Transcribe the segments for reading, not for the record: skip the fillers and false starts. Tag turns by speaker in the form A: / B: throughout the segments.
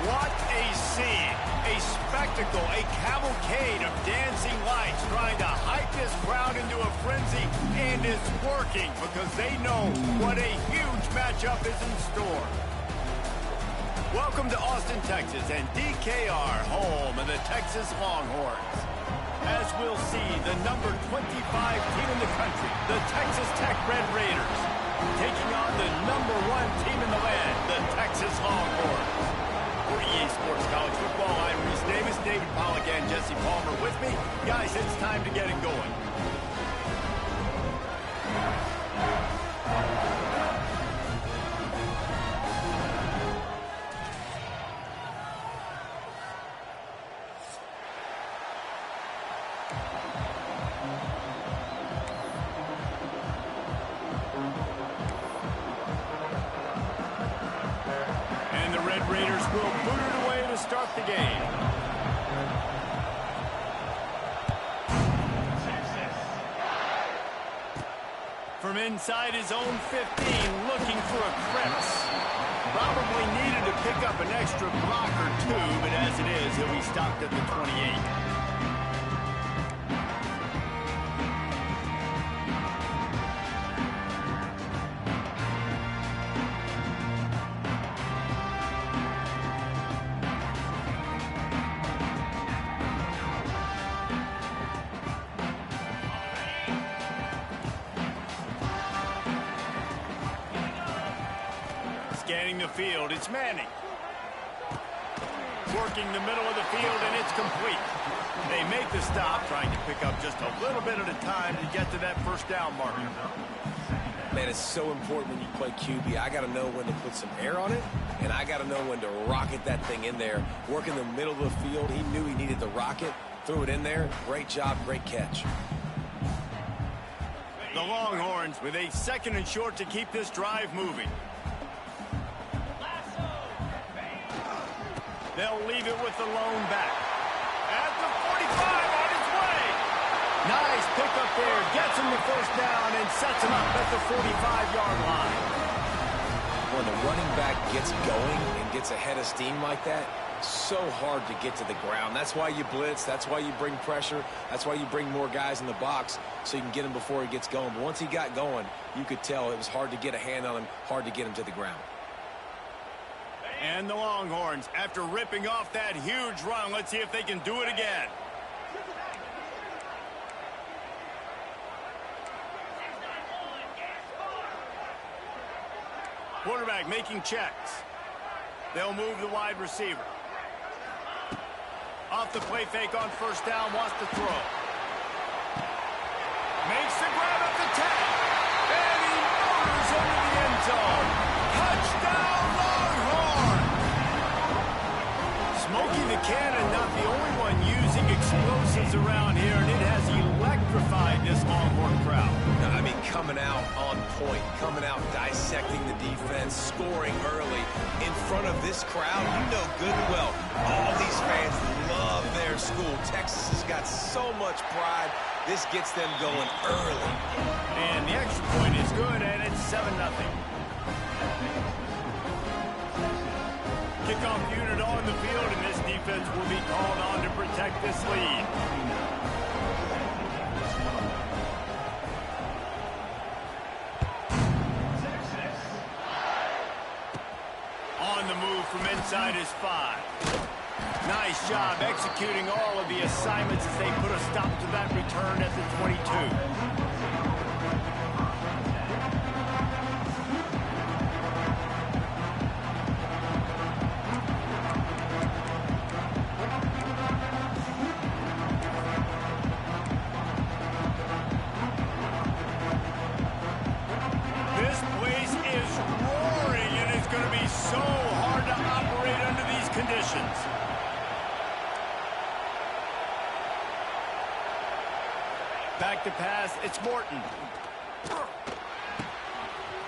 A: What a scene, a spectacle, a cavalcade of dancing lights trying to hype this crowd into a frenzy, and it's working because they know what a huge matchup is in store. Welcome to Austin, Texas, and DKR, home of the Texas Longhorns. As we'll see, the number 25 team in the country, the Texas Tech Red Raiders, taking on the number 1 team in the land, the Texas Longhorns. For EA Sports College Football, I'm Reese Davis, David Pollack, and Jesse Palmer with me. Guys, it's time to get it going. Raiders will boot it away to start the game. From inside his own 15, looking for a crevice. Probably needed to pick up an extra block or two, but as it is, he'll be stopped at the 28. Scanning the field, it's Manning. Working the middle of the field, and it's complete. They make the stop, trying to pick up just a little bit at a time to get to that first down marker.
B: Man, it's so important when you play QB. I got to know when to put some air on it, and I got to know when to rocket that thing in there. Working the middle of the field, he knew he needed the rocket, threw it in there. Great job, great catch.
A: The Longhorns with a 2nd and short to keep this drive moving. They'll leave it with the lone back. At the 45 on his way. Nice pickup there. Gets him the first down and sets him up at the 45-yard line.
B: When the running back gets going and gets ahead of steam like that, so hard to get to the ground. That's why you blitz. That's why you bring pressure. That's why you bring more guys in the box so you can get him before he gets going. But once he got going, you could tell it was hard to get a hand on him, hard to get him to the ground.
A: And the Longhorns, after ripping off that huge run, let's see if they can do it again. Quarterback making checks. They'll move the wide receiver. Off the play fake on first down, wants to throw. Makes the grab at the 10. And he motors into the end zone. Touchdown, Longhorns! Smokey the Cannon, not the only one using explosives around here, and it has electrified this Longhorn crowd.
B: I mean, coming out on point, coming out dissecting the defense, scoring early in front of this crowd. You know good and well, all these fans love their school. Texas has got so much pride. This gets them going early.
A: And the extra point is good, and it's 7-0. Kickoff unit on the field, and this defense will be called on to protect this lead. On the move from inside his 5. Nice job executing all of the assignments as they put a stop to that return at the 22. So hard to operate under these conditions. Back to pass, it's Morton.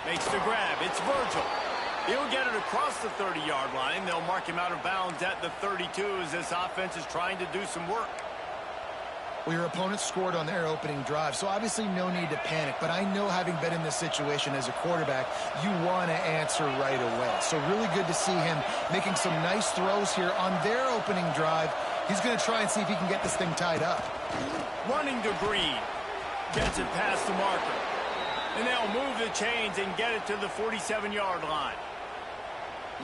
A: Makes the grab, it's Virgil. He'll get it across the 30-yard line. They'll mark him out of bounds at the 32 as this offense is trying to do some work.
C: Well, your opponent scored on their opening drive, so obviously no need to panic. But I know, having been in this situation as a quarterback, you want to answer right away. So really good to see him making some nice throws here on their opening drive. He's going to try and see if he can get this thing tied up.
A: Running to Green. Gets it past the marker. And they'll move the chains and get it to the 47-yard line.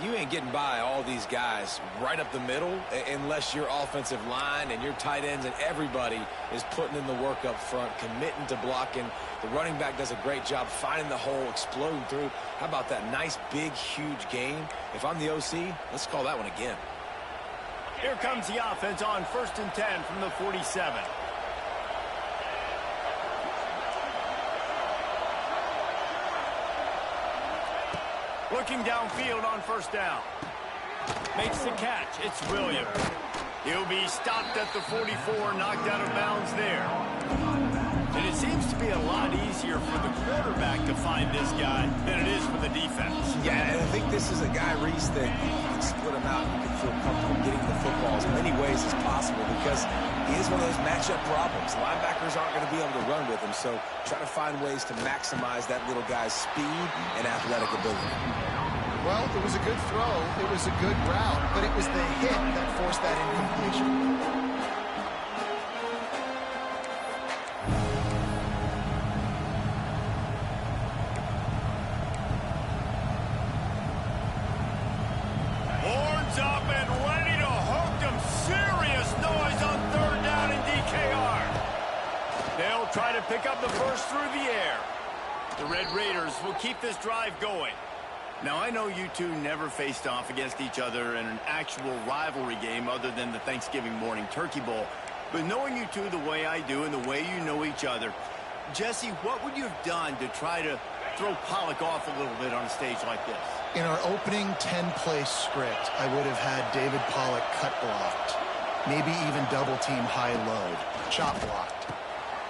B: You ain't getting by all these guys right up the middle unless your offensive line and your tight ends and everybody is putting in the work up front, committing to blocking. The running back does a great job finding the hole, exploding through. How about that nice, big, huge gain? If I'm the OC, let's call that one again.
A: Here comes the offense on 1st and 10 from the 47. Looking downfield on 1st down. Makes the catch. It's Williams. He'll be stopped at the 44, knocked out of bounds there. And it seems to be a lot easier for the quarterback to find this guy than it is for the defense.
B: Yeah, and I think this is a guy, Reese, that you can split him out. You can feel comfortable getting the football as many ways as possible because he is one of those matchup problems. Linebackers aren't going to be able to run with him, so try to find ways to maximize that little guy's speed and athletic ability.
C: Well, it was a good throw. It was a good route, but it was the hit that forced that incompletion.
A: Horns up and ready to hook them. Serious noise on 3rd down in DKR. They'll try to pick up the first through the air. The Red Raiders will keep this drive going. Now, I know you two never faced off against each other in an actual rivalry game other than the Thanksgiving morning Turkey Bowl. But knowing you two the way I do and the way you know each other, Jesse, what would you have done to try to throw Pollock off a little bit on a stage like this?
C: In our opening 10-play script, I would have had David Pollock cut blocked, maybe even double-team high load, chop blocked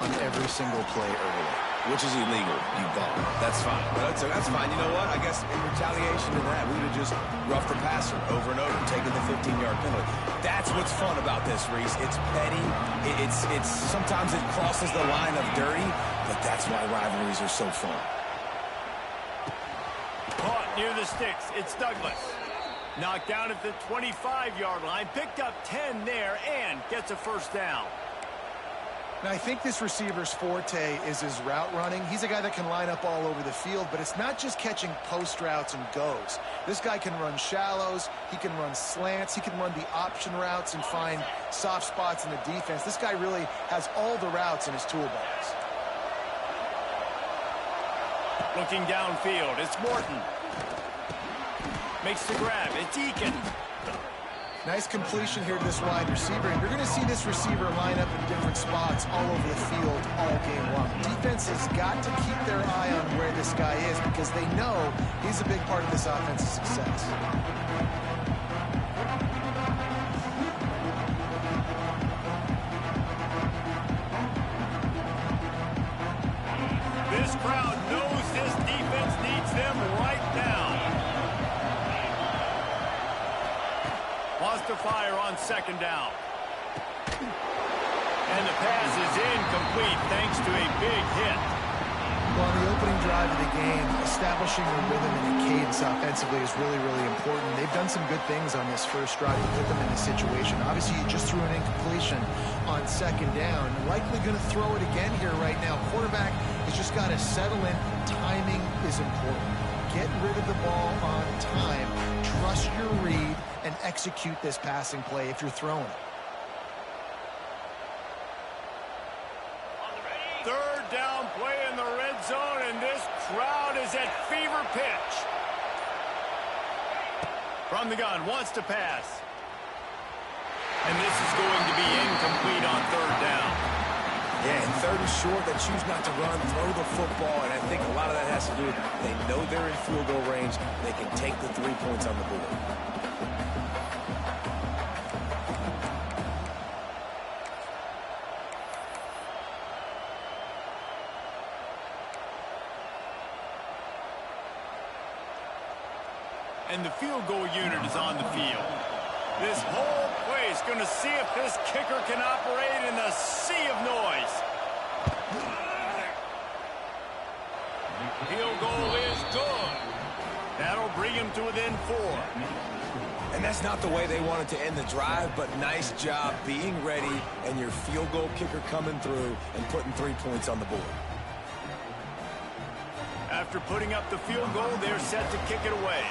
C: on every single play early.
B: Which is illegal, you bum. That's fine. That's fine. You know what? I guess in retaliation to that, we would have just roughed the passer over and over, taking the 15-yard penalty. That's what's fun about this, Reese. It's petty. It's sometimes it crosses the line of dirty, but that's why rivalries are so fun.
A: Caught near the sticks. It's Douglas. Knocked down at the 25-yard line. Picked up 10 there and gets a 1st down.
C: Now, I think this receiver's forte is his route running. He's a guy that can line up all over the field, but it's not just catching post routes and goes. This guy can run shallows, he can run slants, he can run the option routes and find soft spots in the defense. This guy really has all the routes in his toolbox.
A: Looking downfield, it's Morton. Makes the grab, it's Eakin.
C: Nice completion here to this wide receiver, and you're going to see this receiver line up in different spots all over the field all game long. Defense has got to keep their eye on where this guy is because they know he's a big part of this offense's success.
A: This crowd knows this defense needs them right now. Wants to fire on 2nd down. And the pass is incomplete thanks to a big hit.
C: Well, on the opening drive of the game, establishing a rhythm and a cadence offensively is really, really important. They've done some good things on this first drive to put them in this situation. Obviously, you just threw an incompletion on 2nd down. Likely going to throw it again here right now. Quarterback has just got to settle in. Timing is important. Get rid of the ball on time. Trust your read and execute this passing play if you're throwing it.
A: 3rd down play in the red zone, and this crowd is at fever pitch. From the gun, wants to pass. And this is going to be incomplete on 3rd down.
B: Yeah, and 3rd and short, they choose not to run, throw the football, and I think a lot of that has to do with they know they're in field goal range. They can take the 3 points on the board.
A: And the field goal unit is on the field. This whole place going to see if this kicker can operate in the sea of noise. Field goal is good. That'll bring him to within 4.
B: And that's not the way they wanted to end the drive, but nice job being ready and your field goal kicker coming through and putting 3 points on the board.
A: After putting up the field goal, they're set to kick it away.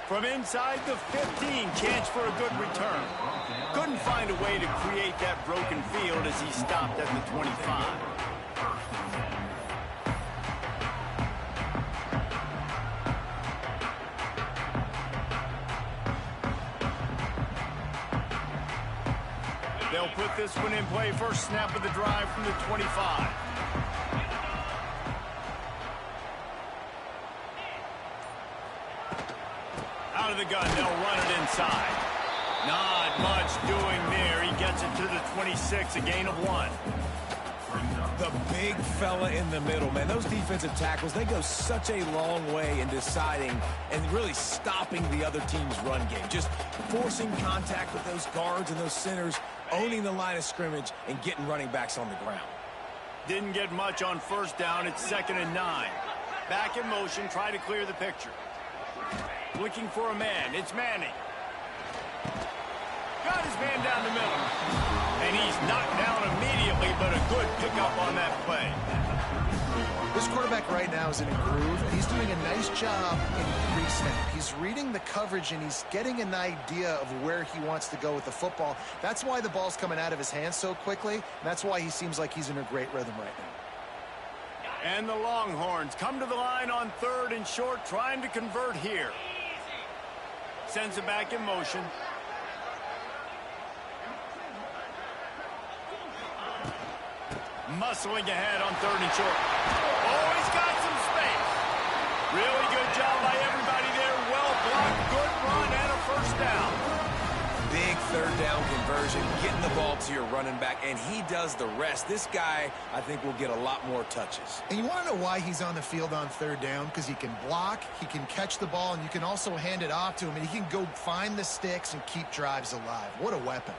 A: From inside the 15, chance for a good return. Couldn't find a way to create that broken field as he stopped at the 25. They'll put this one in play. First snap of the drive from the 25. Out of the gun, they'll run it inside. Not much doing there. He gets it to the 26, a gain of 1.
B: The big fella in the middle, man. Those defensive tackles, they go such a long way in deciding and really stopping the other team's run game. Just forcing contact with those guards and those centers, owning the line of scrimmage, and getting running backs on the ground.
A: Didn't get much on first down. It's 2nd and 9. Back in motion, try to clear the picture. Looking for a man. It's Manning. Got his man down the middle. And he's knocked down immediately, but a good pickup on that play.
C: This quarterback right now is in a groove, and he's doing a nice job in pre-snap. He's reading the coverage, and he's getting an idea of where he wants to go with the football. That's why the ball's coming out of his hands so quickly, and that's why he seems like he's in a great rhythm right now.
A: And the Longhorns come to the line on 3rd and short, trying to convert here. Sends it back in motion. Muscling ahead on 3rd and short. Oh, he's got some space. Really good job by everybody there. Well blocked, good run, and a first down.
B: Big 3rd down conversion, getting the ball to your running back, and he does the rest. This guy, I think, will get a lot more touches.
C: And you want to know why he's on the field on 3rd down? Because he can block, he can catch the ball, and you can also hand it off to him, and he can go find the sticks and keep drives alive. What a weapon.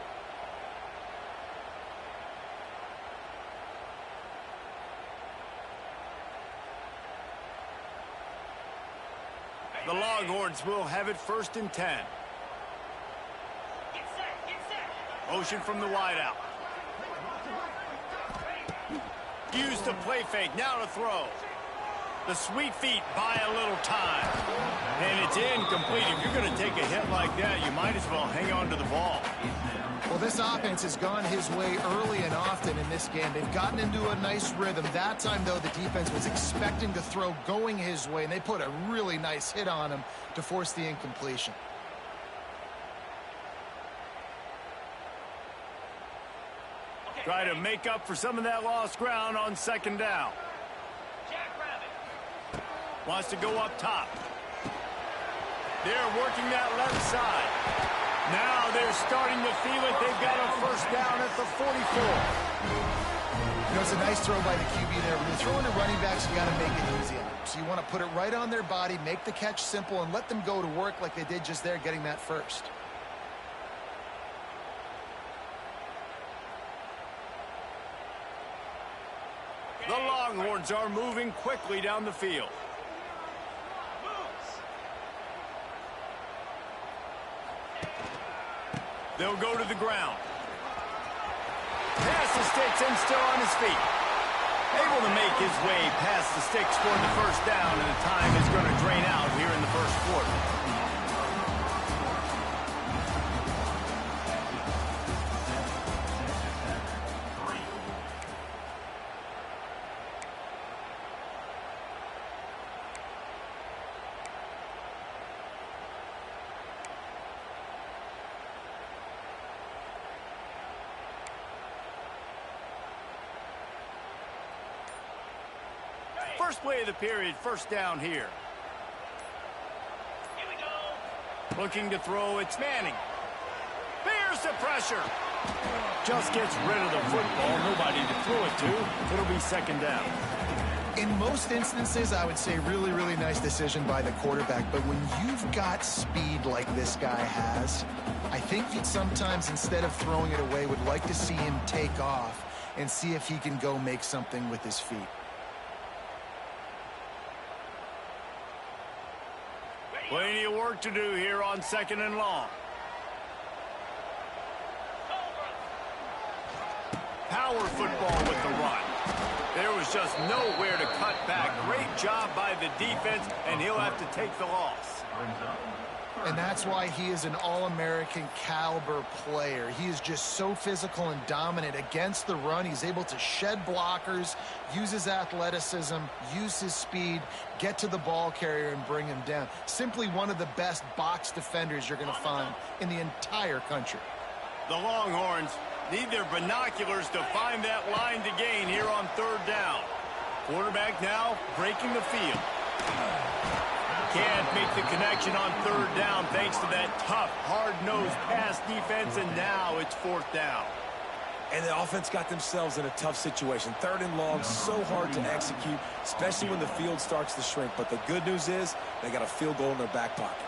A: The Longhorns will have it 1st and 10. Motion from the wideout. Used the play fake. Now to throw. The sweet feet buy a little time. And it's incomplete. If you're going to take a hit like that, you might as well hang on to the ball.
C: Well, this offense has gone his way early and often in this game. They've gotten into a nice rhythm. That time, though, the defense was expecting to throw going his way, and they put a really nice hit on him to force the incompletion.
A: Try to make up for some of that lost ground on 2nd down. Wants to go up top. They're working that left side. Now they're starting to feel it. They've got a first down at the 44.
C: You know, it's a nice throw by the QB there. When you're throwing to running backs, you got to make it easy on them. So you want to put it right on their body, make the catch simple, and let them go to work like they did just there, getting that first.
A: The Longhorns are moving quickly down the field. They'll go to the ground. Past the sticks and still on his feet. Able to make his way past the sticks for the first down, and the time is going to drain out here in the 1st quarter. First play of the period, first down here. Here we go. Looking to throw, it's Manning. Bears the pressure. Just gets rid of the football. Nobody to throw it to. It'll be 2nd down.
C: In most instances, I would say really, really nice decision by the quarterback. But when you've got speed like this guy has, I think that sometimes instead of throwing it away, would like to see him take off and see if he can go make something with his feet.
A: Plenty of work to do here on 2nd and long. Power football with the run. There was just nowhere to cut back. Great job by the defense, and he'll have to take the loss.
C: And that's why he is an All-American caliber player. He is just so physical and dominant against the run. He's able to shed blockers, use his athleticism, use his speed, get to the ball carrier and bring him down. Simply one of the best box defenders you're going to find in the entire country.
A: The Longhorns need their binoculars to find that line to gain here on 3rd down. Quarterback now breaking the field. Can't make the connection on 3rd down thanks to that tough, hard-nosed pass defense, and now it's 4th down.
B: And the offense got themselves in a tough situation. 3rd and long, so hard to execute, especially when the field starts to shrink. But the good news is they got a field goal in their back pocket.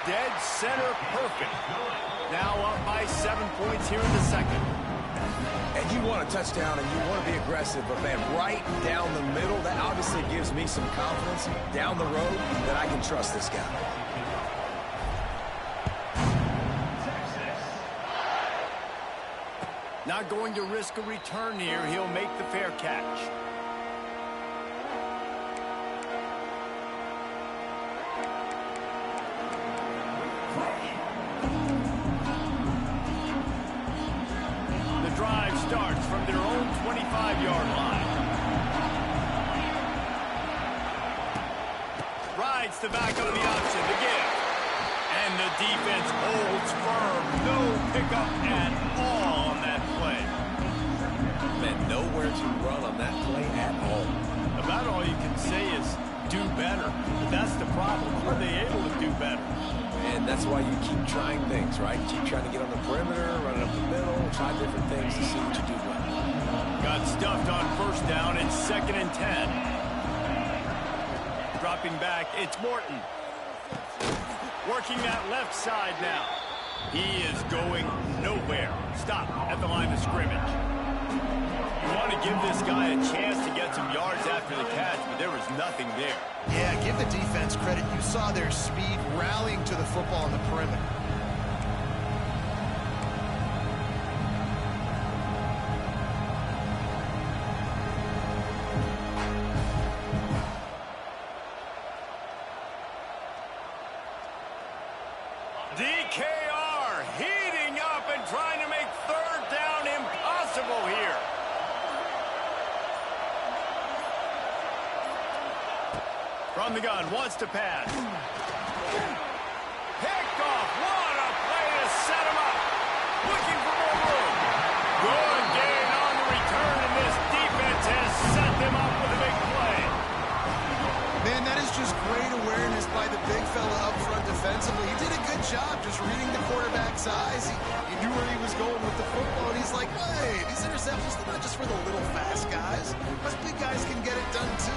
A: Dead center perfect. Now up by 7 points here in the 2nd.
B: And you want a touchdown and you want to be aggressive, but man, right down the middle, that obviously gives me some confidence down the road that I can trust this guy.
A: Not going to risk a return here. He'll make the fair catch. Drive starts from their own 25-yard line. Rides the back on the option to give. And the defense holds firm. No pickup at all on that play.
B: Man, nowhere to run on that play at all.
A: About all you can say is do better. But that's the problem. Are they able to do better?
B: And that's why you keep trying things, right? Keep trying to get on the perimeter, run it up the middle, try different things to see what you do well.
A: Got stuffed on 1st down and 2nd and 10. Dropping back, it's Morton. Working that left side now. He is going nowhere. Stop at the line of scrimmage. You want to give this guy a chance to get some yards after the catch, but there was nothing there.
C: Yeah, give the defense credit. You saw their speed rallying to the football on the perimeter.
A: DKR heating up and trying to make 3rd down impossible here. From the gun, wants to pass. Picked off. What a play to set him up. Looking for more room. Good gain on the return, and this defense has set them up with a big play.
C: Man, that is just great awareness by the big fella up front defensively. He did a good job just reading the quarterback's eyes. He knew where he was going with the football, and he's like, hey, these interceptions, they're not just for the little fast guys. Us big guys can get it done too.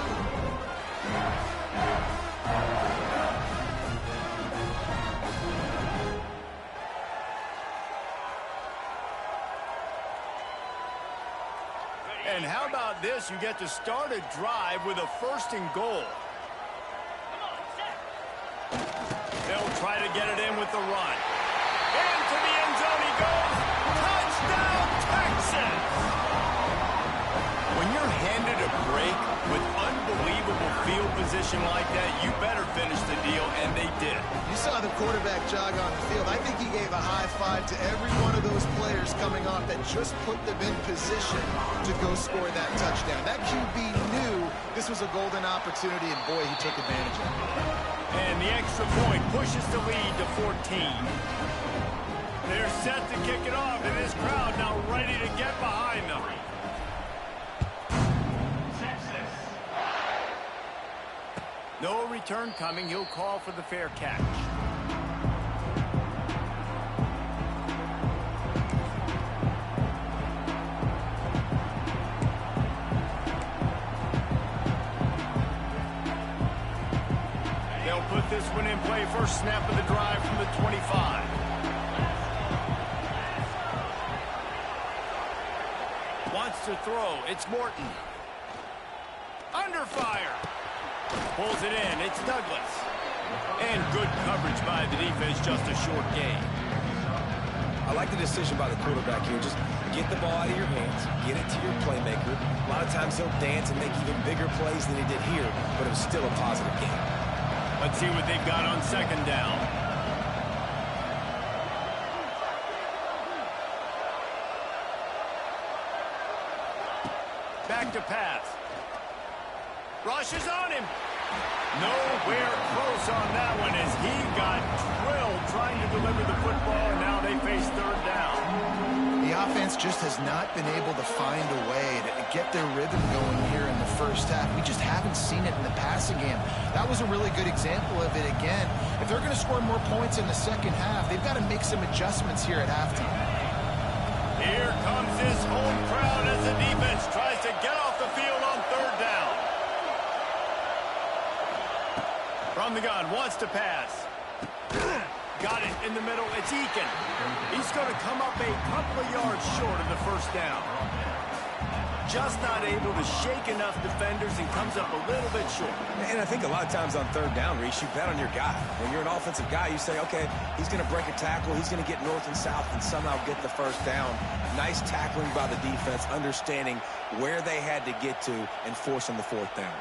A: And how about this? You get to start a drive with a 1st and goal. They'll try to get it in with the run. Into the end zone he goes. Touchdown, Texans! When you're handed a break with unbelievable field position like that, you better finish the deal, and they did.
C: You saw the quarterback jog on the field. I think he gave a high five to every one of those players coming off that just put them in position to go score that touchdown. That QB knew this was a golden opportunity, and boy, he took advantage of it.
A: And the extra point pushes the lead to 14. They're set to kick it off, and this crowd now ready to get behind them. No return coming. He'll call for the fair catch. first snap of the drive from the 25. Wants to throw. It's Morton. Under fire. Pulls it in. It's Douglas. And good coverage by the defense, just a short gain.
B: I like the decision by the quarterback here. Just get the ball out of your hands, get it to your playmaker. A lot of times he'll dance and make even bigger plays than he did here, but it was still a positive game.
A: Let's see what they've got on second down. Back to pass. Rush is on him. Nowhere close on that one as he got drilled trying to deliver the football, and now they face third down.
C: The offense just has not been able to find a way to get their rhythm going here in the first half. We just haven't seen it in the passing game. That was a really good example of it again. If they're going to score more points in the second half, they've got to make some adjustments here at halftime.
A: Here comes his home crowd as the defense tries to get off the field on third down. From the gun, wants to pass. Got it in the middle. It's Eakin. He's going to come up a couple of yards short of the first down. Just not able to shake enough defenders and comes up a little bit short.
B: And I think a lot of times on third down, Reese, you bet on your guy. When you're an offensive guy, you say, okay, he's going to break a tackle, he's going to get north and south and somehow get the first down. Nice tackling by the defense, understanding where they had to get to and forcing the fourth down.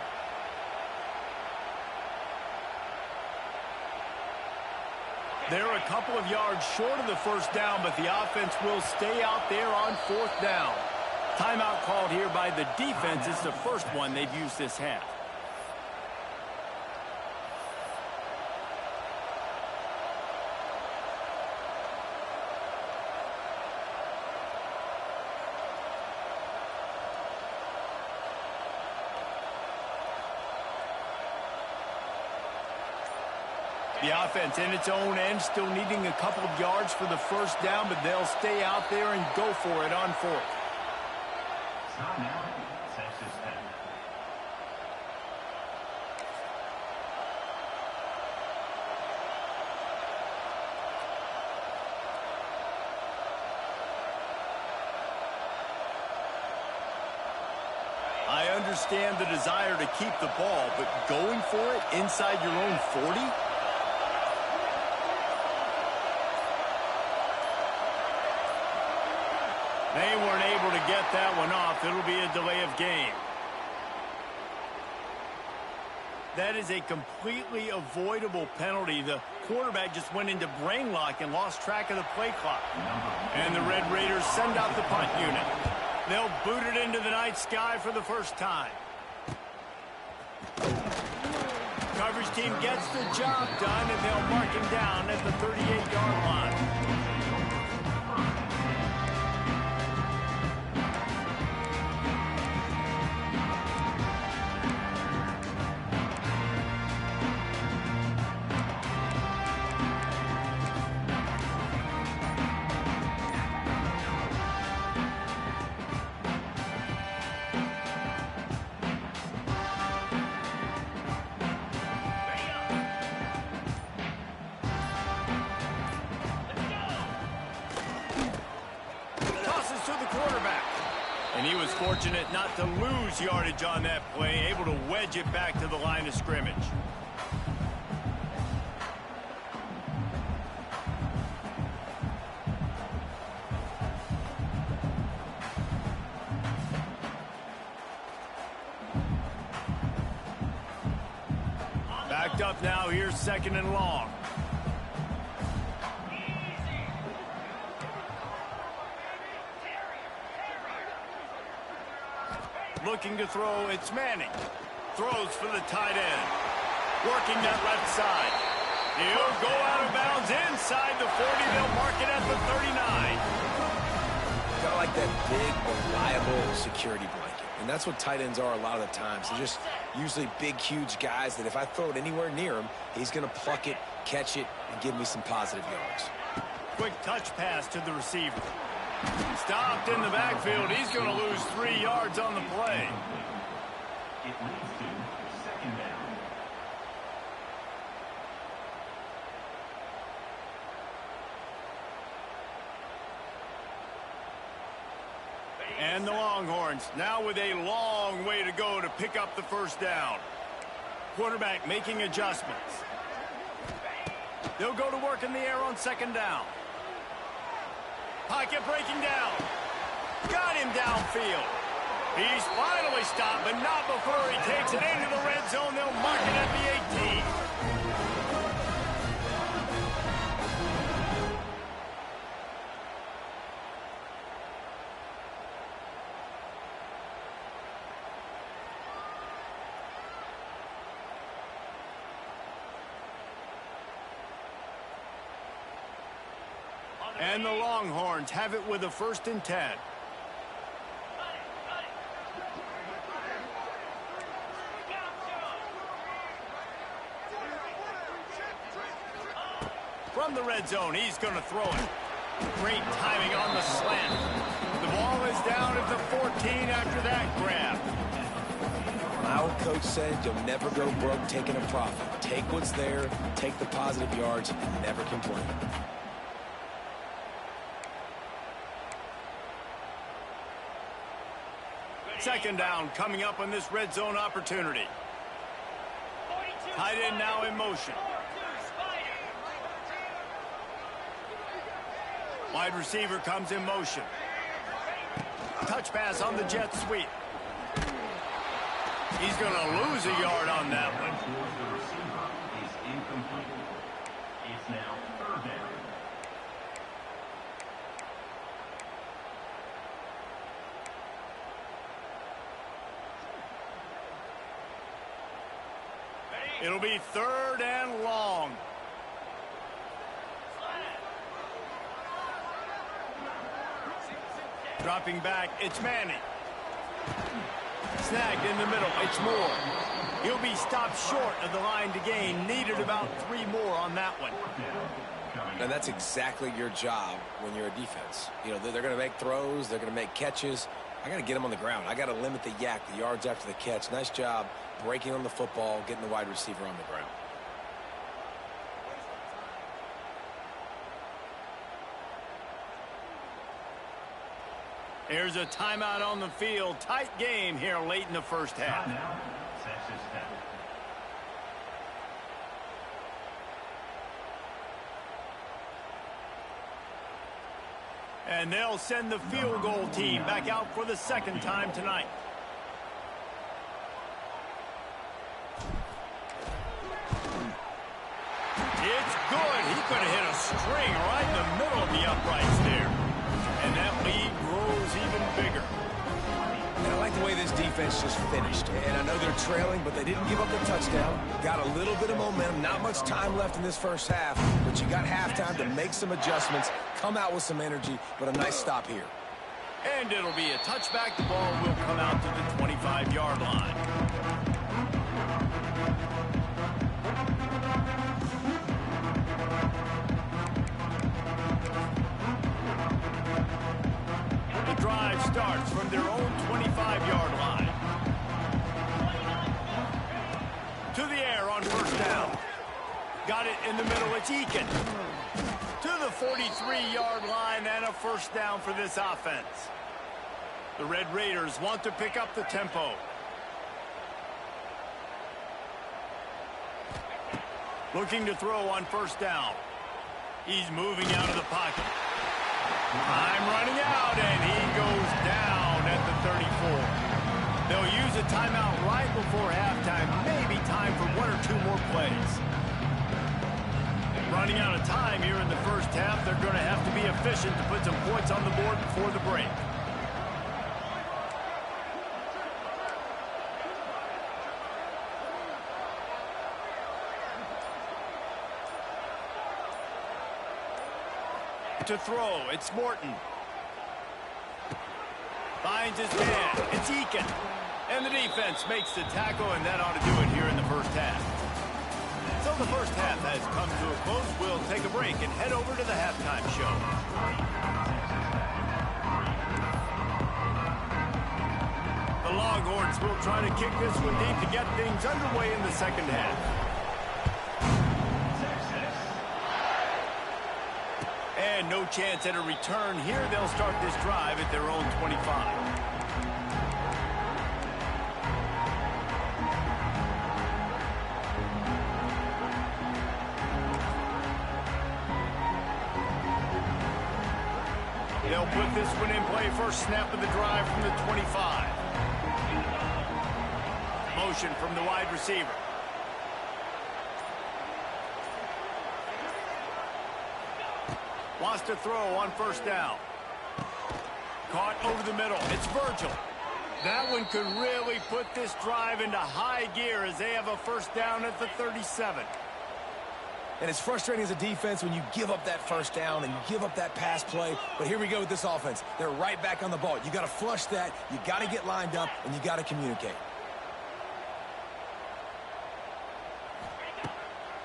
A: They're a couple of yards short of the first down, but the offense will stay out there on fourth down. Timeout called here by the defense. It's the first one they've used this half. The offense in its own end, still needing a couple of yards for the first down, but they'll stay out there and go for it on fourth. I understand the desire to keep the ball, but going for it inside your own 40? They weren't able to get that one off. It'll be a delay of game. That is a completely avoidable penalty. The quarterback just went into brain lock and lost track of the play clock. And the Red Raiders send out the punt unit. They'll boot it into the night sky for the first time. Coverage team gets the job done, and they'll mark him down at the 38-yard line. And he was fortunate not to lose yardage on that play, able to wedge it back to the line of scrimmage. Backed up now, here's second and long. Looking to throw, it's Manning. Throws for the tight end. Working that left side. He'll go out of bounds inside the 40. They'll mark it at the 39.
B: Kind of like that big, reliable security blanket. And that's what tight ends are a lot of the times. They're just usually big, huge guys that if I throw it anywhere near him, he's going to pluck it, catch it, and give me some positive yards.
A: Quick touch pass to the receiver. Stopped in the backfield. He's going to lose 3 yards on the play.
D: It leads to second down.
A: And the Longhorns now with a long way to go to pick up the first down. Quarterback making adjustments. They'll go to work in the air on second down. Pocket breaking down. Got him downfield. He's finally stopped, but not before he takes it into the red zone. They'll mark it at the 18. And the Longhorns have it with a 1st and 10. From the red zone, he's going to throw it. Great timing on the slant. The ball is down at the 14 after that grab.
B: My old coach said you'll never go broke taking a profit. Take what's there, take the positive yards, and never complain.
A: Second down coming up on this red zone opportunity. Tight end now in motion. Wide receiver comes in motion. Touch pass on the jet sweep. He's going to lose a yard on that one.
D: It's now 3rd down.
A: It'll be 3rd and long. Dropping back, it's Manning. Snagged in the middle, it's Moore. He'll be stopped short of the line to gain. Needed about 3 more on that one.
B: And that's exactly your job when you're a defense. You know, they're going to make throws, they're going to make catches. I got to get them on the ground. I got to limit the yak, the yards after the catch. Nice job breaking on the football, getting the wide receiver on the ground.
A: Here's a timeout on the field. Tight game here late in the first half.
D: Texas Tech.
A: And they'll send the field goal team back out for the 2nd time tonight. It's good. He could have hit a string right in the middle of the uprights there. And that lead grows even bigger.
B: And I like the way this defense just finished. And I know they're trailing, but they didn't give up the touchdown. Got a little bit of momentum. Not much time left in this first half, but you got halftime to make some adjustments, come out with some energy, but a nice stop here.
A: And it'll be a touchback. The ball will come out to the 25-yard line. The drive starts from their own 25-yard line. To the air on 1st down. Got it in the middle. It's Eakin. To the 43-yard line and a 1st down for this offense. The Red Raiders want to pick up the tempo. Looking to throw on 1st down. He's moving out of the pocket. Time running out, and he goes down at the 34. They'll use a timeout right before halftime. Maybe time for 1 or 2 more plays. Running out of time here in the first half. They're going to have to be efficient to put some points on the board before the break. To throw, it's Morton. Finds his man, it's Eakin. And the defense makes the tackle, and that ought to do it here in the first half. So the first half has come to a close. We'll take a break and head over to the halftime show. The Longhorns will try to kick this one deep to get things underway in the second half. And no chance at a return here. They'll start this drive at their own 25. They'll put this one in play. First snap of the drive from the 25. Motion from the wide receiver. Wants to throw on first down. Caught over the middle. It's Virgil. That one could really put this drive into high gear as they have a first down at the 37.
B: And it's frustrating as a defense when you give up that first down and you give up that pass play. But here we go with this offense. They're right back on the ball. You got to flush that. You got to get lined up, and you got to communicate.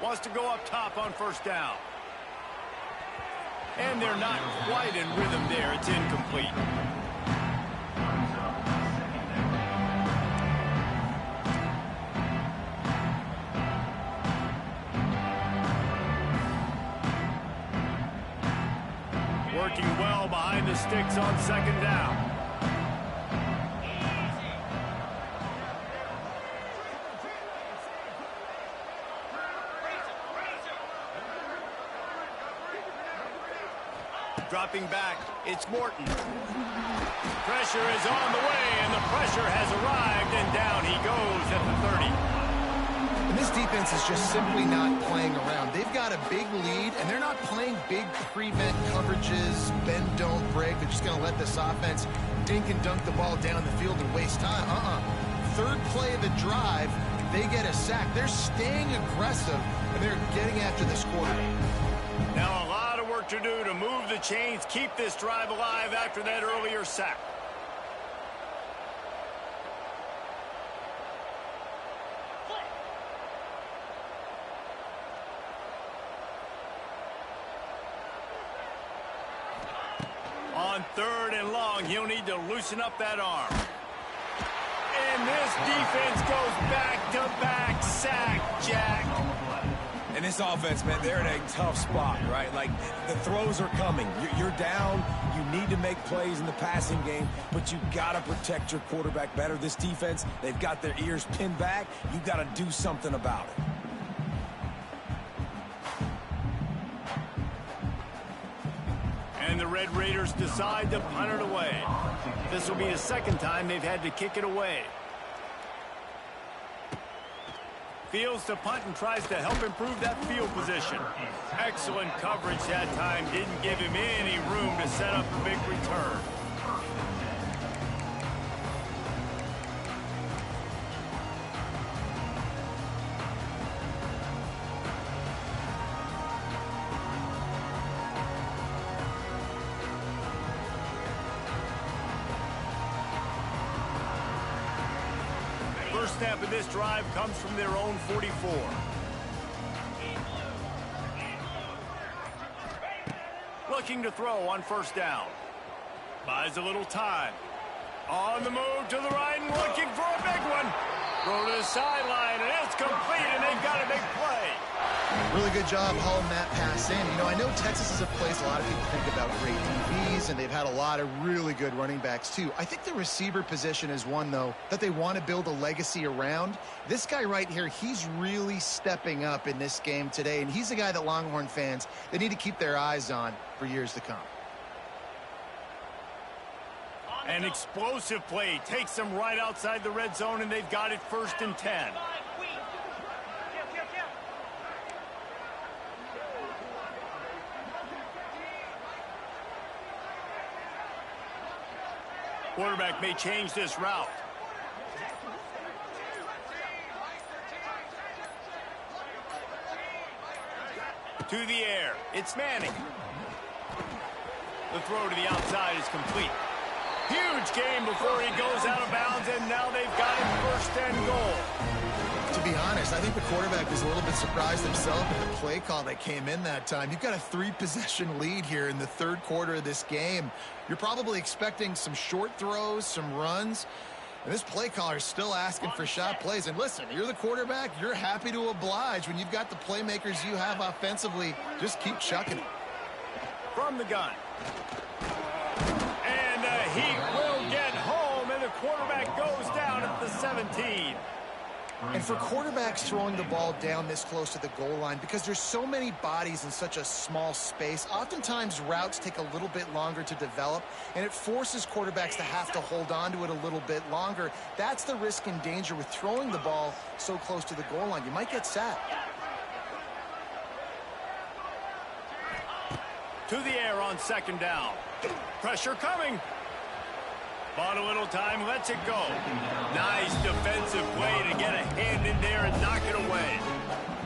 A: Wants to go up top on first down. And they're not quite in rhythm there. It's incomplete. Working well behind the sticks on second down. Dropping back, it's Morton. Pressure is on the way, and the pressure has arrived, and down he goes at the 30.
C: And this defense is just simply not playing around. They've got a big lead, and they're not playing big prevent coverages, bend, don't break. They're just going to let this offense dink and dunk the ball down the field and waste time. Third play of the drive, they get a sack. They're staying aggressive, and they're getting after this quarterback.
A: Now a lot of work to do to move the chains, keep this drive alive after that earlier sack. On third and long, he'll need to loosen up that arm. And this defense goes back-to-back sack, Jack.
B: And this offense, man, they're in a tough spot, right? Like, the throws are coming. You're down. You need to make plays in the passing game, but you got to protect your quarterback better. This defense, they've got their ears pinned back. You got to do something about it.
A: And the Red Raiders decide to punt it away. This will be the second time they've had to kick it away. Fields to punt and tries to help improve that field position. Excellent coverage that time. Didn't give him any room to set up a big return. First snap of this drive comes from their own 44. Looking to throw on first down. Buys a little time. On the move to the right and looking for a big one. Throw to the sideline, and it's complete, and they've got a big play.
C: Really good job hauling that pass in. You know, I know Texas is a place a lot of people think about great DBs, and they've had a lot of really good running backs, too. I think the receiver position is one, though, that they want to build a legacy around. This guy right here, he's really stepping up in this game today, and he's the guy that Longhorn fans, they need to keep their eyes on for years to come.
A: An explosive play takes them right outside the red zone, and they've got it 1st and 10. Quarterback may change this route. To the air. It's Manning. The throw to the outside is complete. Huge game before he goes out of bounds, and now they've got it 1st and goal.
C: To be honest, I think the quarterback was a little bit surprised himself at the play call that came in that time. You've got a 3-possession lead here in the third quarter of this game. You're probably expecting some short throws, some runs, and this play caller is still asking for shot plays. And listen, you're the quarterback. You're happy to oblige. When you've got the playmakers you have offensively, just keep chucking it.
A: From the gun. And he will get home, and the quarterback goes down at the 17.
C: And for quarterbacks throwing the ball down this close to the goal line, because there's so many bodies in such a small space, oftentimes routes take a little bit longer to develop, and it forces quarterbacks to have to hold on to it a little bit longer. That's the risk and danger with throwing the ball so close to the goal line. You might get sacked.
A: To the air on second down. Pressure coming. Bought a little time, lets it go. Nice defensive play to get a hand in there and knock it away.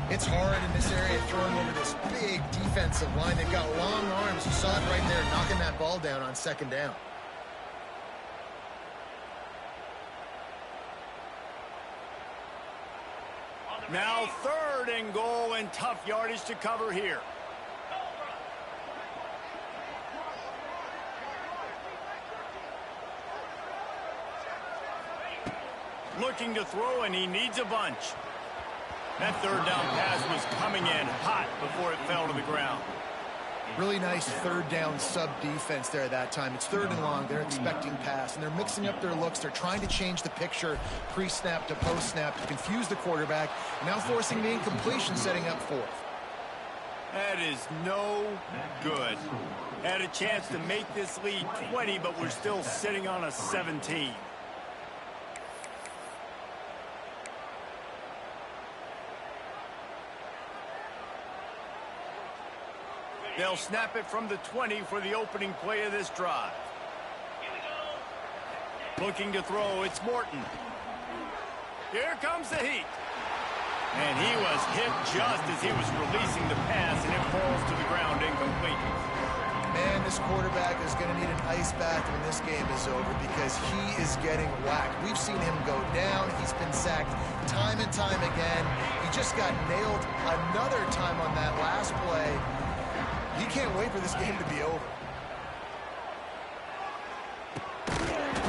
C: It's hard in this area throwing over this big defensive line. They've got long arms. You saw it right there, knocking that ball down on second down.
A: Now 3rd and goal, and tough yardage to cover here. Looking to throw, and he needs a bunch. That 3rd down pass was coming in hot before it fell to the ground.
C: Really nice 3rd down sub-defense there that time. It's 3rd and long. They're expecting pass, and they're mixing up their looks. They're trying to change the picture pre-snap to post-snap to confuse the quarterback, now forcing the incompletion, setting up 4th.
A: That is no good. Had a chance to make this lead 20, but we're still sitting on a 17. They'll snap it from the 20 for the opening play of this drive. Looking to throw, it's Morton. Here comes the heat. And he was hit just as he was releasing the pass, and it falls to the ground incomplete.
C: Man, this quarterback is going to need an ice bath when this game is over, because he is getting whacked. We've seen him go down. He's been sacked time and time again. He just got nailed another time on that last play. He can't wait for this game to be over.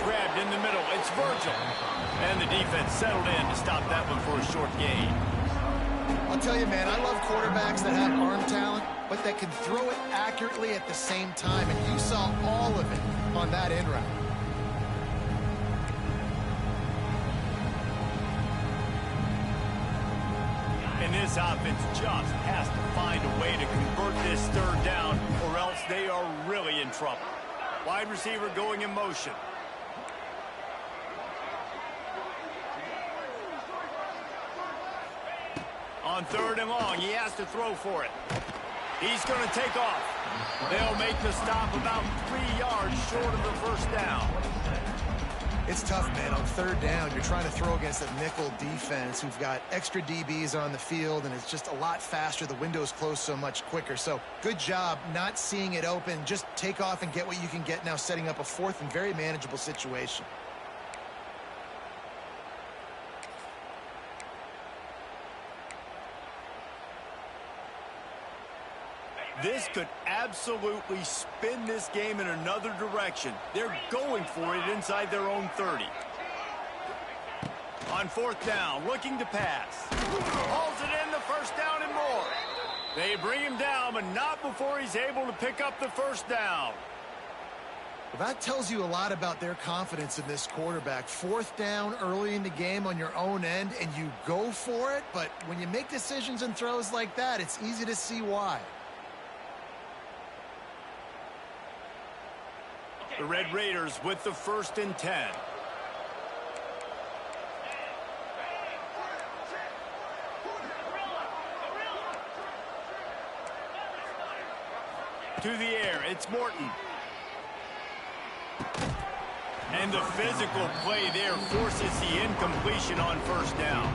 A: Grabbed in the middle. It's Virgil. And the defense settled in to stop that one for a short gain.
C: I'll tell you, man, I love quarterbacks that have arm talent, but that can throw it accurately at the same time. And you saw all of it on that end route.
A: And this offense just has to find a way to convert this 3rd down, or else they are really in trouble. Wide receiver going in motion. On 3rd and long, he has to throw for it. He's going to take off. They'll make the stop about 3 yards short of the 1st down.
C: It's tough, man. On 3rd down, you're trying to throw against a nickel defense who've got extra DBs on the field, and it's just a lot faster. The window's closed so much quicker. So good job not seeing it open. Just take off and get what you can get now, setting up a 4th and very manageable situation.
A: This could absolutely spin this game in another direction. They're going for it inside their own 30. On 4th down, looking to pass. Hauls it in, the 1st down and more. They bring him down, but not before he's able to pick up the 1st down.
C: Well, that tells you a lot about their confidence in this quarterback. 4th down early in the game on your own end, and you go for it. But when you make decisions and throws like that, it's easy to see why.
A: The Red Raiders with the 1st and 10. To the air, it's Morton. And the physical play there forces the incompletion on 1st down.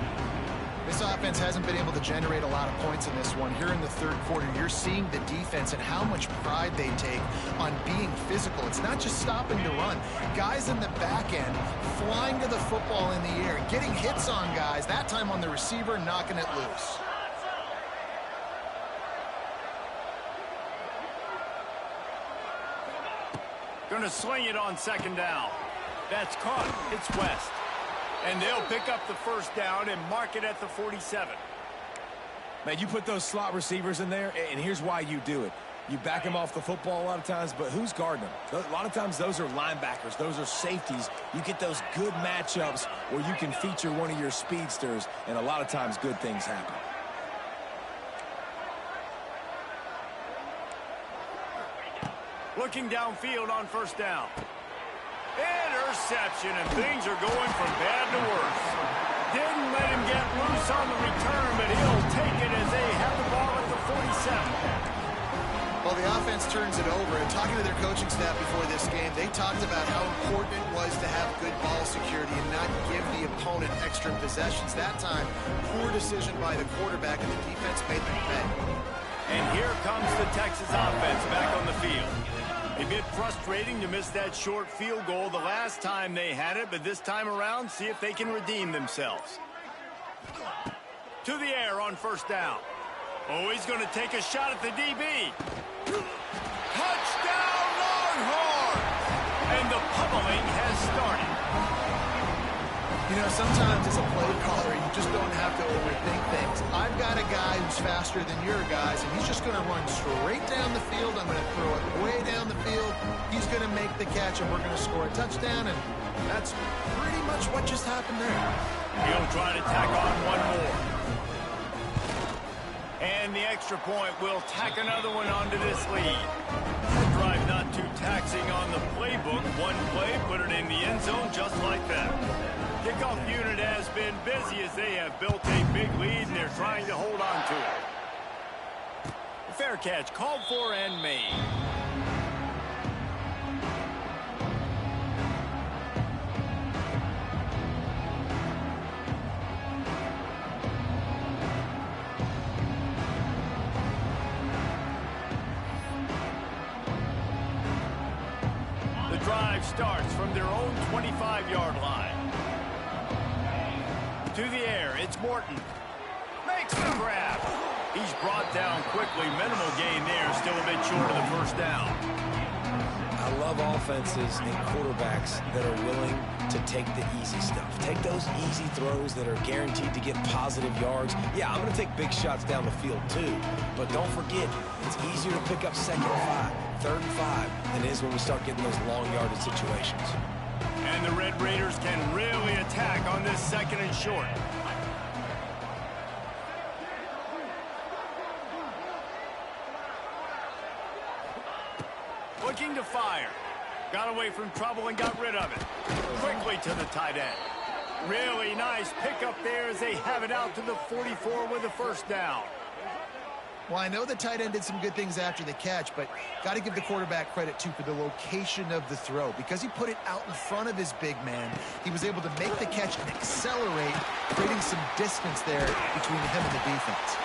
C: This offense hasn't been able to generate a lot of points in this one. Here in the 3rd quarter, you're seeing the defense and how much pride they take on being physical. It's not just stopping the run. Guys in the back end flying to the football in the air, getting hits on guys, that time on the receiver, knocking it loose.
A: Gonna sling it on 2nd down. That's caught. It's West. And they'll pick up the 1st down and mark it at the 47.
B: Man, you put those slot receivers in there, and here's why you do it. You back him off the football a lot of times, but who's guarding him? A lot of times those are linebackers. Those are safeties. You get those good matchups where you can feature one of your speedsters, and a lot of times good things happen.
A: Looking downfield on first down. Interception, and things are going from bad to worse. Didn't let him get loose on the return, but he'll take it as they have the ball at the 47.
C: Well, the offense turns it over, and talking to their coaching staff before this game, they talked about how important it was to have good ball security and not give the opponent extra possessions. That time, poor decision by the quarterback, and the defense made them pay.
A: And here comes the Texas offense back on the field. A bit frustrating to miss that short field goal the last time they had it, but this time around, see if they can redeem themselves. To the air on first down. Oh, he's going to take a shot at the DB. Touchdown, Longhorns! And the pummeling has started.
C: You know, sometimes as a play caller, you just don't have to overthink things. I've got a guy who's faster than your guys, and he's just going to run straight down the field. I'm going to throw it way down the field. He's going to make the catch, and we're going to score a touchdown, and that's pretty much what just happened there.
A: He'll try to tack on one more. And the extra point will tack another one onto this lead. That drive not too taxing on the playbook. One play, put it in the end zone just like that. Kickoff unit has been busy as they have built a big lead, and they're trying to hold on to it. Fair catch called for and made. The drive starts from their own 25-yard line. To the air, it's Morton. Makes the grab. He's brought down quickly. Minimal gain there, still a bit short of the first down.
B: I love offenses and quarterbacks that are willing to take the easy stuff. Take those easy throws that are guaranteed to get positive yards. Yeah, I'm going to take big shots down the field too. But don't forget, it's easier to pick up 2nd and 5, 3rd and 5 than it is when we start getting those long yardage situations.
A: And the Red Raiders can really attack on this 2nd and short. Looking to fire. Got away from trouble and got rid of it. Quickly to the tight end. Really nice pickup there as they have it out to the 44 with a first down.
C: Well, I know the tight end did some good things after the catch, but got to give the quarterback credit, too, for the location of the throw. Because he put it out in front of his big man, he was able to make the catch and accelerate, creating some distance there between him and the defense.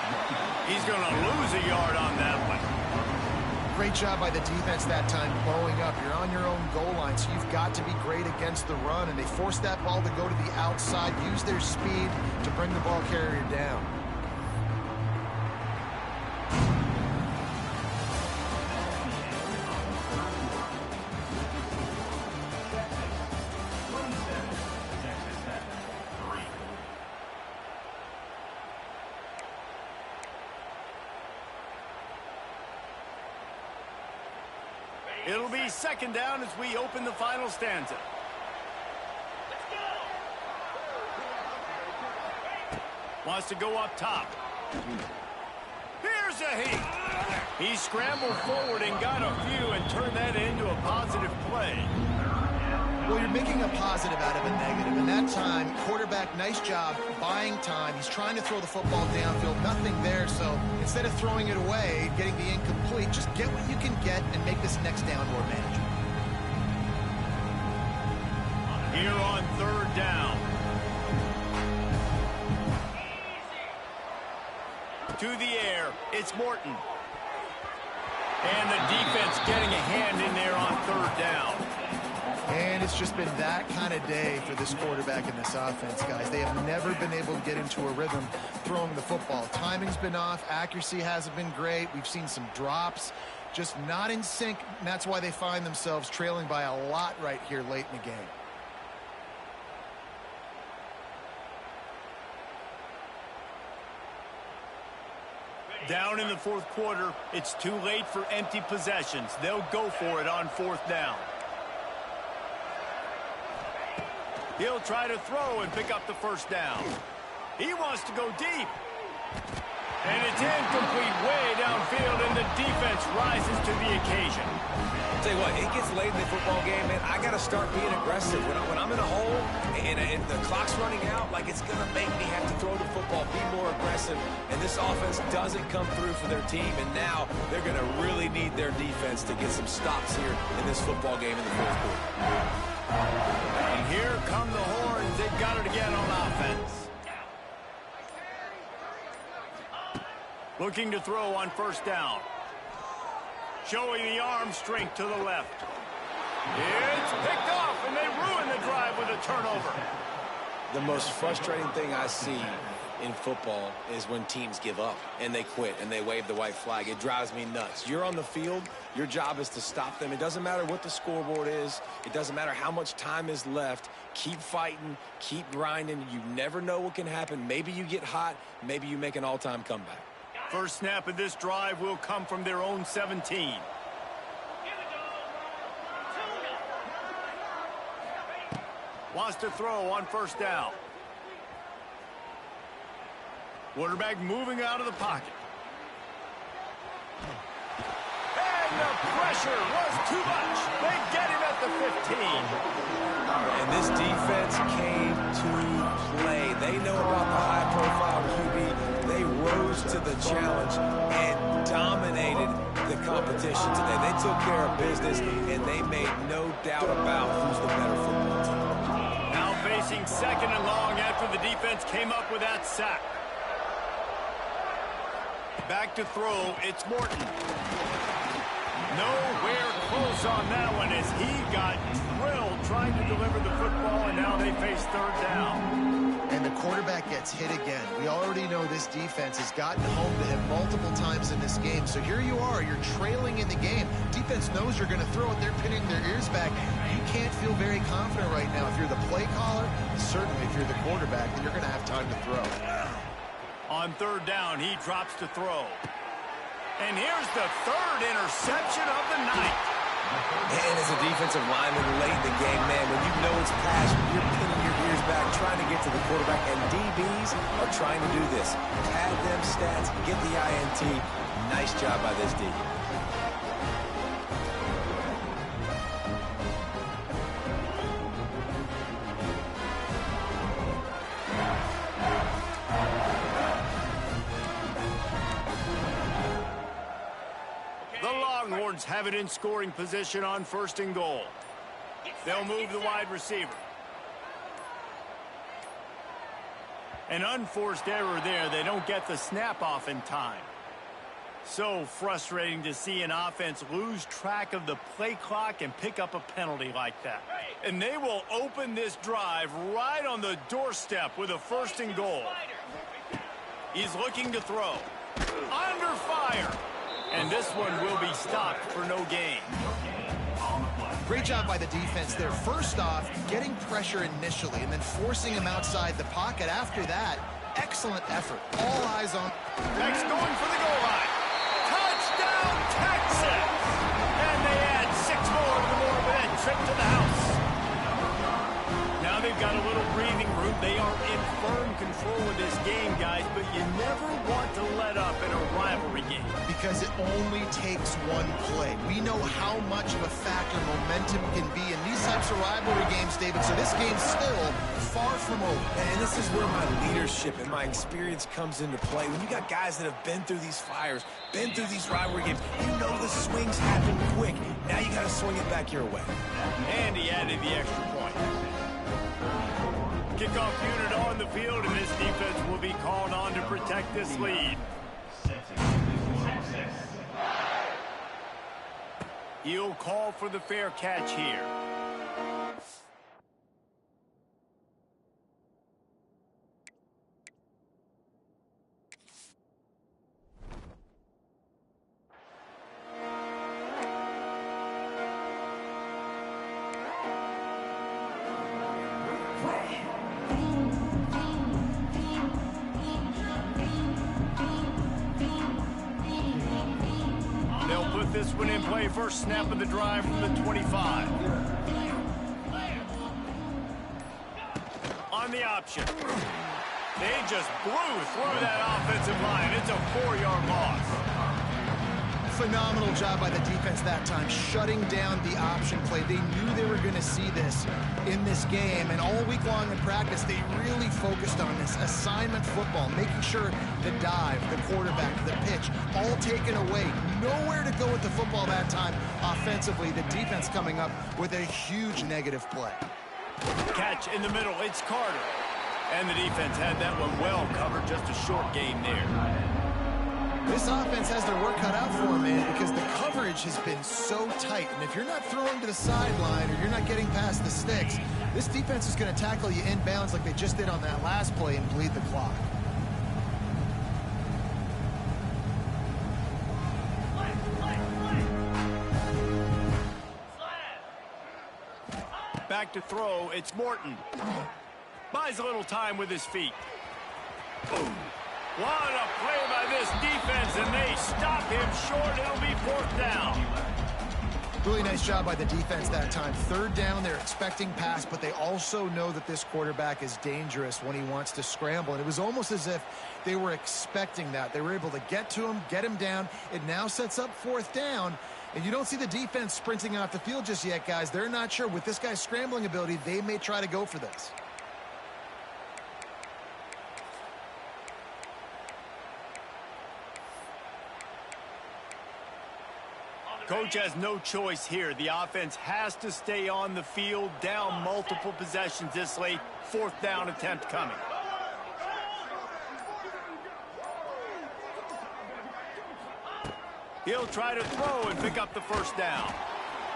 A: He's going to lose a yard on that one.
C: Great job by the defense that time, blowing up. You're on your own goal line, so you've got to be great against the run, and they forced that ball to go to the outside, use their speed to bring the ball carrier down.
A: It'll be 2nd down as we open the final stanza. Wants to go up top. Here's a heat. He scrambled forward and got a few and turned that into a positive play.
C: Well, you're making a positive out of a negative, and that time, quarterback, nice job buying time. He's trying to throw the football downfield, nothing there, so instead of throwing it away, getting the incomplete, just get what you can get and make this next down more manageable.
A: Here on 3rd down. To the air, it's Morton. And the defense getting a hand in there on 3rd down.
C: And it's just been that kind of day for this quarterback and this offense, guys. They have never been able to get into a rhythm throwing the football. Timing's been off. Accuracy hasn't been great. We've seen some drops, just not in sync, and that's why they find themselves trailing by a lot right here late in the game.
A: Down in the fourth quarter, it's too late for empty possessions. They'll go for it on fourth down. He'll try to throw and pick up the first down. He wants to go deep. And it's incomplete way downfield, and the defense rises to the occasion.
B: I'll tell you what, it gets late in the football game, man. I got to start being aggressive. When I'm in a hole and the clock's running out, like it's going to make me have to throw the football, be more aggressive. And this offense doesn't come through for their team, and now they're going to really need their defense to get some stops here in this football game in the fourth quarter.
A: And here come the horns. They've got it again on offense. Looking to throw on first down. Showing the arm strength to the left. It's picked off, and they ruin the drive with a turnover.
B: The most frustrating thing I see in football is when teams give up and they quit and they wave the white flag. It drives me nuts. You're on the field. Your job is to stop them. It doesn't matter what the scoreboard is. It doesn't matter how much time is left. Keep fighting. Keep grinding. You never know what can happen. Maybe you get hot. Maybe you make an all-time comeback.
A: First snap of this drive will come from their own 17. Wants to throw on first down. Quarterback moving out of the pocket. And the pressure was too much. They get him at the 15.
B: And this defense came to play. They know about the high-profile QB. They rose to the challenge and dominated the competition today. They took care of business, and they made no doubt about who's the better football team.
A: Now facing second and long after the defense came up with that sack. Back to throw, it's Morton. Nowhere close on that one as he got drilled trying to deliver the football, and now they face third down.
C: And the quarterback gets hit again. We already know this defense has gotten home to him multiple times in this game. So here you are, you're trailing in the game. Defense knows you're going to throw it. They're pinning their ears back. You can't feel very confident right now. If you're the play caller, certainly if you're the quarterback, then you're going to have time to throw.
A: On third down, he drops to throw. And here's the third interception of the night.
B: And as a defensive lineman late in the game, man, when you know it's past, you're pinning your ears back, trying to get to the quarterback, and DBs are trying to do this. Pad them stats, get the INT. Nice job by this D.
A: Longhorns have it in scoring position on first and goal. They'll move the wide receiver. An unforced error there. They don't get the snap off in time. So frustrating to see an offense lose track of the play clock and pick up a penalty like that. And they will open this drive right on the doorstep with a first and goal. He's looking to throw. Under fire. And this one will be stopped for no gain.
C: Great job by the defense there. First off, getting pressure initially and then forcing him outside the pocket. After that, excellent effort. All eyes on.
A: Next going for the goal line. Touchdown, Texas! And they add 6 more to the board with that trip to the house. Now they've got a little breathing room. They are in firm control of this game, guys, but you never want to let up in a rivalry game.
C: Because it only takes one play. We know how much of a factor momentum can be in these types of rivalry games, David, so this game's still far from over.
B: And this is where my leadership and my experience comes into play. When you got guys that have been through these fires, been through these rivalry games, you know the swings happen quick. Now you got to swing it back your way.
A: And he added the extra point. Kickoff unit on the field, and this defense will be called on to protect this lead. He'll call for the fair catch here. with this one in play. First snap of the drive from the 25. On the option. They just blew through that offensive line. It's a 4-yard loss.
C: Phenomenal job by the defense that time, shutting down the option play. They knew they were going to see this in this game, and all week long in practice, they really focused on this assignment football, making sure the dive, the quarterback, the pitch, all taken away. Nowhere to go with the football that time offensively. The defense coming up with a huge negative play.
A: Catch in the middle. It's Carter. And the defense had that one well covered. Just a short gain there.
C: This offense has their work cut out for them, man, because the coverage has been so tight. And if you're not throwing to the sideline or you're not getting past the sticks, this defense is going to tackle you inbounds like they just did on that last play and bleed the clock.
A: Back to throw. It's Morton. Buys a little time with his feet. Boom. What a play by this defense, and they stop him short. It'll be 4th down.
C: Really nice job by the defense that time. 3rd down, they're expecting pass, but they also know that this quarterback is dangerous when he wants to scramble. And it was almost as if they were expecting that. They were able to get to him, get him down. It now sets up 4th down. And you don't see the defense sprinting off the field just yet, guys. They're not sure. With this guy's scrambling ability, they may try to go for this.
A: Coach has no choice here. The offense has to stay on the field, down multiple possessions this late. 4th down attempt coming. He'll try to throw and pick up the 1st down.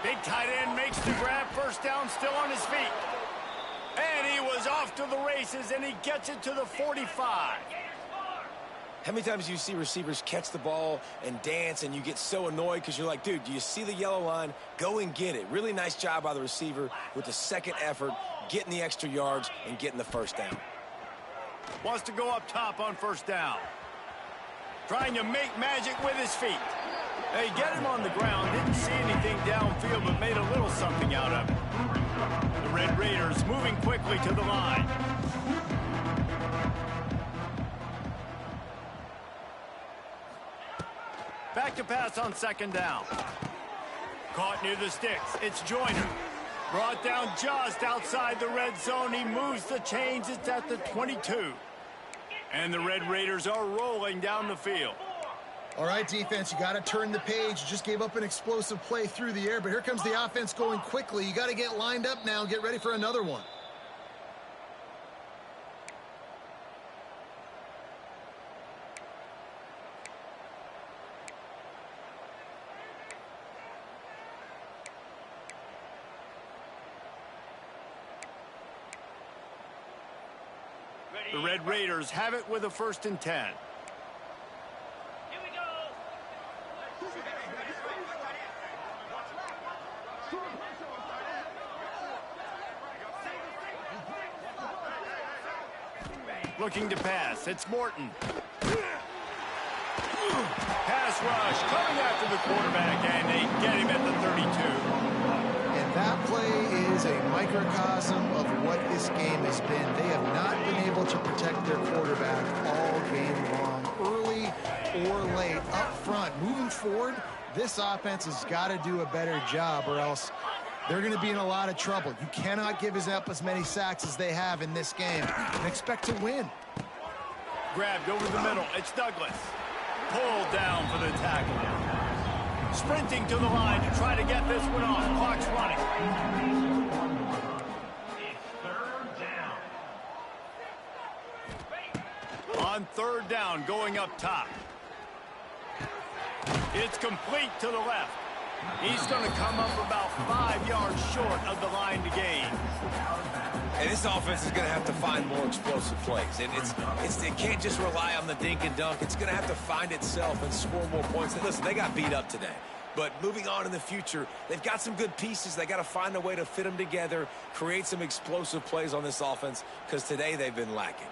A: Big tight end makes the grab. 1st down, still on his feet. And he was off to the races, and he gets it to the 45.
B: How many times do you see receivers catch the ball and dance and you get so annoyed because you're like, dude, do you see the yellow line? Go and get it. Really nice job by the receiver with the 2nd effort, getting the extra yards and getting the 1st down.
A: Wants to go up top on 1st down. Trying to make magic with his feet. They get him on the ground. Didn't see anything downfield, but made a little something out of it. The Red Raiders moving quickly to the line. Back to pass on 2nd down. Caught near the sticks. It's Joyner. Brought down just outside the red zone. He moves the chains. It's at the 22. And the Red Raiders are rolling down the field.
C: All right, defense, you got to turn the page. You just gave up an explosive play through the air, but here comes the offense going quickly. You got to get lined up now and get ready for another one.
A: The Red Raiders have it with a 1st and 10.
D: Here we go.
A: Looking to pass. It's Morton. Pass rush coming after the quarterback, and they get him at the 32.
C: And that play is a microcosm of what this game has been. They have not been able to protect their quarterback all game long, early or late, up front. Moving forward, this offense has got to do a better job, or else they're going to be in a lot of trouble. You cannot give up as many sacks as they have in this game and expect to win.
A: Grabbed over the middle. It's Douglas. Pulled down for the tackle. Sprinting to the line to try to get this one off. Clock's running.
D: It's 3rd down.
A: On 3rd down, going up top. It's complete to the left. He's going to come up about 5 yards short of the line to gain.
B: And this offense is going to have to find more explosive plays. And it can't just rely on the dink and dunk. It's going to have to find itself and score more points. And listen, they got beat up today. But moving on in the future, they've got some good pieces. They got to find a way to fit them together, create some explosive plays on this offense, because today they've been lacking.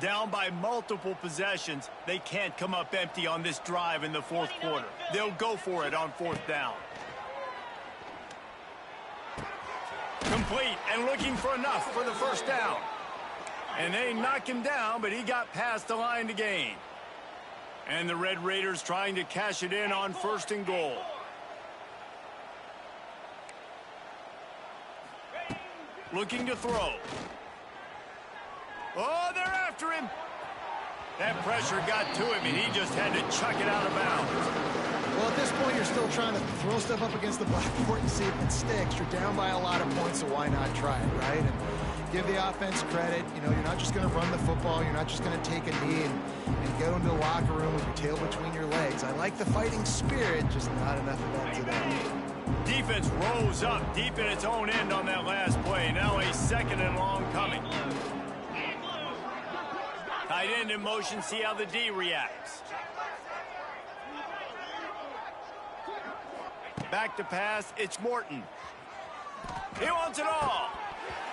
A: Down by multiple possessions, they can't come up empty on this drive in the fourth quarter. They'll go for it on fourth down. Complete and looking for enough for the first down. And they knock him down, but he got past the line to gain. And the Red Raiders trying to cash it in on first and goal. Looking to throw. Oh, they're after him. That pressure got to him, and he just had to chuck it out of bounds.
C: Well, at this point, you're still trying to throw stuff up against the blackboard and see if it sticks. You're down by a lot of points, so why not try it, right? And give the offense credit. You know, you're not just going to run the football. You're not just going to take a knee and go into the locker room with your tail between your legs. I like the fighting spirit, just not enough of that today.
A: Defense rose up deep in its own end on that last play. Now a second and long coming. Tight end in motion, see how the D reacts. Back to pass, it's Morton. He wants it all.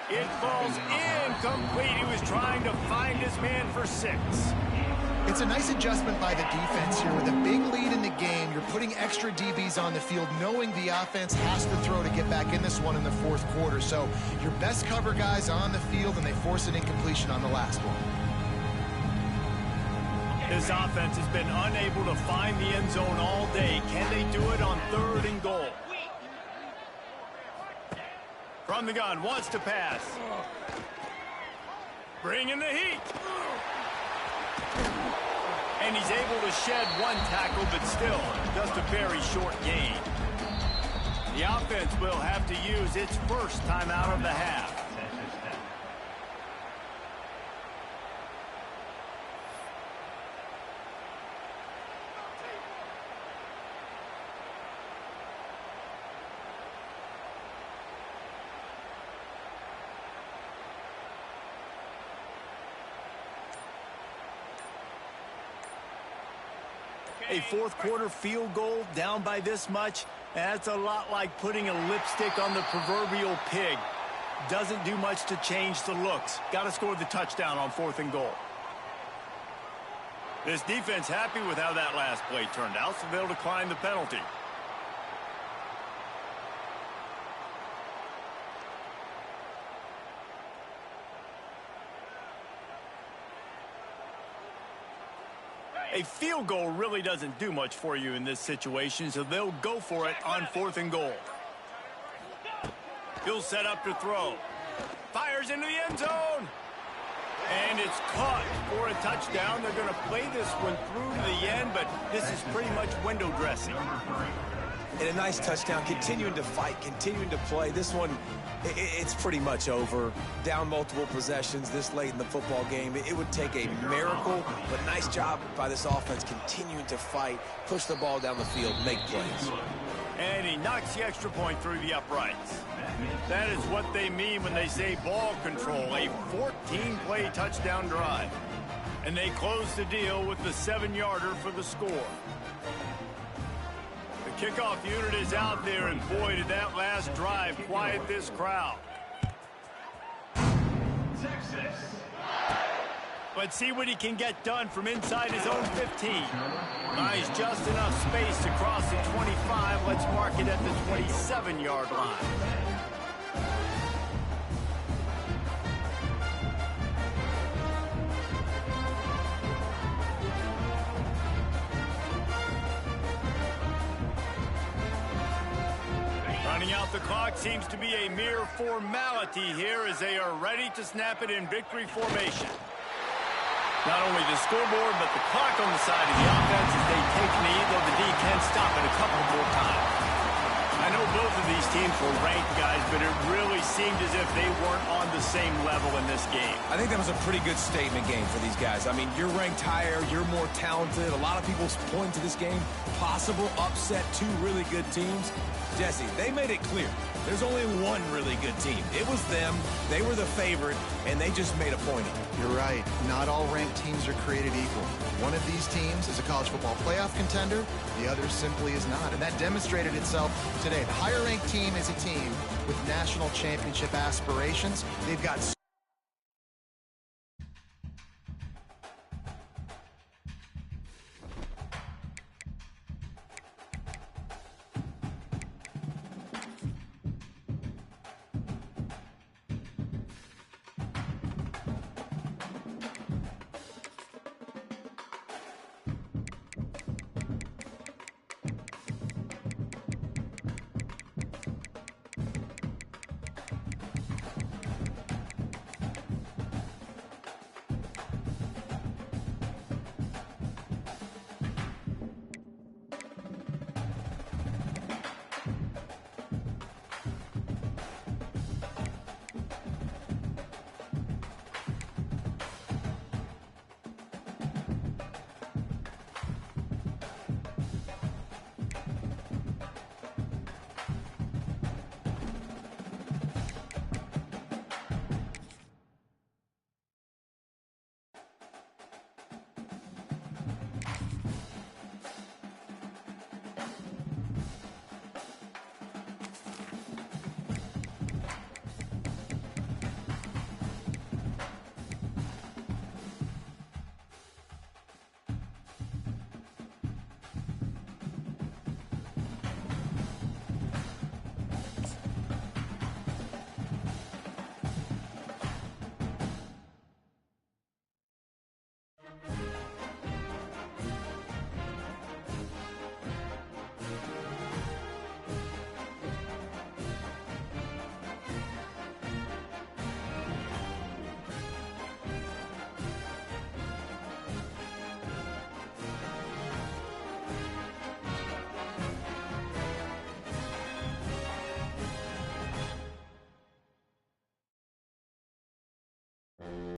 A: It falls incomplete. He was trying to find his man for 6.
C: It's a nice adjustment by the defense here. With a big lead in the game, you're putting extra DBs on the field, knowing the offense has to throw to get back in this one in the fourth quarter. So your best cover guys on the field, and they force an incompletion on the last one.
A: This offense has been unable to find the end zone all day. Can they do it on third and goal? From the gun, wants to pass. Bring in the heat. And he's able to shed one tackle, but still just a very short gain. The offense will have to use its first timeout of the half. A fourth quarter field goal down by this much, that's a lot like putting a lipstick on the proverbial pig. Doesn't do much to change the looks. Got to score the touchdown on fourth and goal. This defense happy with how that last play turned out, so they'll decline the penalty. A field goal really doesn't do much for you in this situation, so they'll go for it on fourth and goal. He'll set up to throw. Fires into the end zone. And it's caught for a touchdown. They're going to play this one through to the end, but this is pretty much window dressing.
B: And a nice touchdown, continuing to fight, continuing to play. This one, it's pretty much over. Down multiple possessions this late in the football game. It would take a miracle, but nice job by this offense continuing to fight, push the ball down the field, make plays.
A: And he knocks the extra point through the uprights. That is what they mean when they say ball control, a 14-play touchdown drive. And they close the deal with the 7-yarder for the score. The kickoff unit is out there, and boy, did that last drive quiet this crowd. But see what he can get done from inside his own 15. Buys just enough space to cross the 25. Let's mark it at the 27-yard line. Running out the clock seems to be a mere formality here as they are ready to snap it in victory formation. Not only the scoreboard, but the clock on the side of the offense as they take the lead, though the D can stop it a couple more times. I know both of these teams were ranked, guys, but it really seemed as if they weren't on the same level in this game.
B: I think that was a pretty good statement game for these guys. I mean, you're ranked higher, you're more talented. A lot of people point to this game, possible upset, 2 really good teams. Jesse, they made it clear. There's only one really good team. It was them. They were the favorite, and they just made a point of it.
C: You're right. Not all ranked teams are created equal. One of these teams is a college football playoff contender. The other simply is not. And that demonstrated itself today. The higher ranked team is a team with national championship aspirations. They've got